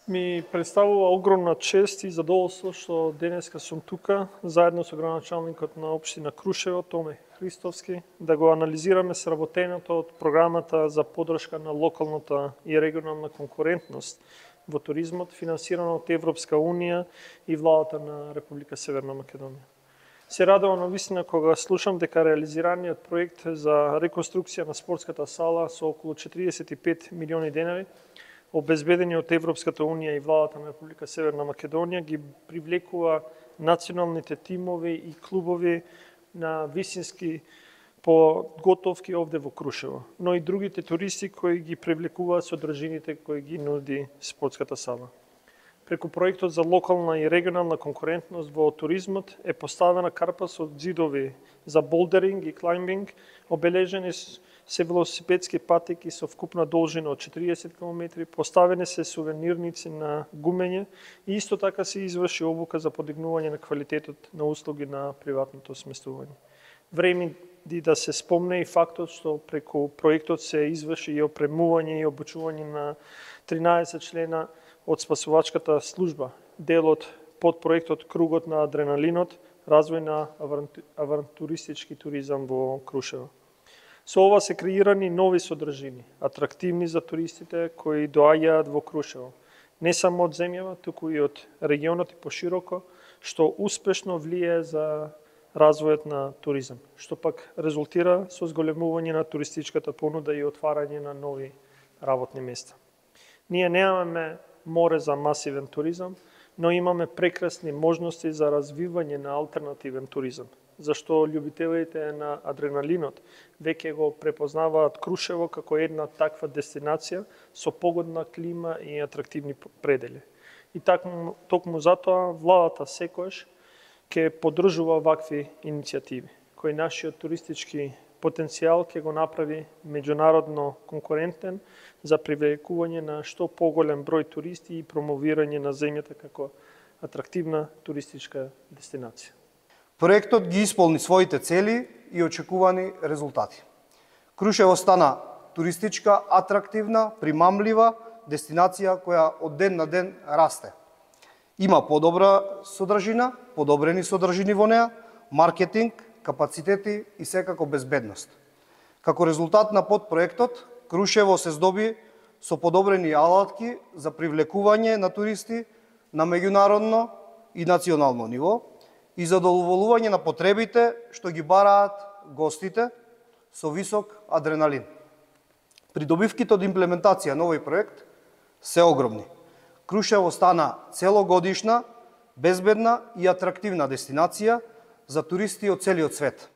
Ми представува огромна чест и задоволство што денеска сум тука заедно со градоначалникот на општина Крушево, Томе Христовски, да го анализираме сработеното од програмата за поддршка на локалната и регионална конкурентност во туризмот, финансирано од Европска Унија и владата на Република Северна Македонија. Се радувам навистина кога слушам дека реализираниот проект за реконструкција на спортската сала со околу 45 милиони денари обезбедени од Европската Унија и владата на Република Северна Македонија ги привлекува националните тимови и клубови на висински подготовки овде во Крушево, но и другите туристи кои ги привлекуваат содржините кои ги нуди спортската сала. Преку проектот за локална и регионална конкурентност во туризмот е поставена карпа со ѕидови за болдеринг и клаймбинг, обележени се велосипедски патеки со вкупна должина од 40 км, поставени се сувенирници на гумење и исто така се изврши обука за подигнување на квалитетот на услуги на приватното сместување. Време да се спомне и фактот што преку проектот се изврши и опремување и обучување на 13 члена од спасувачката служба, дел од подпроектот Кругот на адреналинот, развој на авантуристички туризам во Крушево. Со ова се креирани нови содржини, атрактивни за туристите кои доаѓаат во Крушево, не само од земјава, туку и од регионот и пошироко, што успешно влие за развојот на туризам, што пак резултира со зголемување на туристичката понуда и отварање на нови работни места. Ние немаме море за масивен туризам, но имаме прекрасни можности за развивање на алтернативен туризам, зашто љубителите на адреналинот веќе го препознаваат Крушево како една таква дестинација со погодна клима и атрактивни предели. И токму затоа владата секојаш ќе поддржува вакви иницијативи, кои нашиот туристички потенцијал ќе го направи меѓународно конкурентен за привлекување на што поголем број туристи и промовирање на земјата како атрактивна туристичка дестинација. Проектот ги исполни своите цели и очекувани резултати. Крушево стана туристичка, атрактивна, примамлива дестинација која од ден на ден расте. Има подобра содржина, подобрени содржини во неа, маркетинг, капацитети и секако безбедност. Како резултат на подпроектот, Крушево се здоби со подобрени алатки за привлекување на туристи на меѓународно и национално ниво и задоволување на потребите што ги бараат гостите со висок адреналин. Придобивките од имплементација на овој проект се огромни. Крушево стана целогодишна, безбедна и атрактивна дестинација за туристи од целиот свет.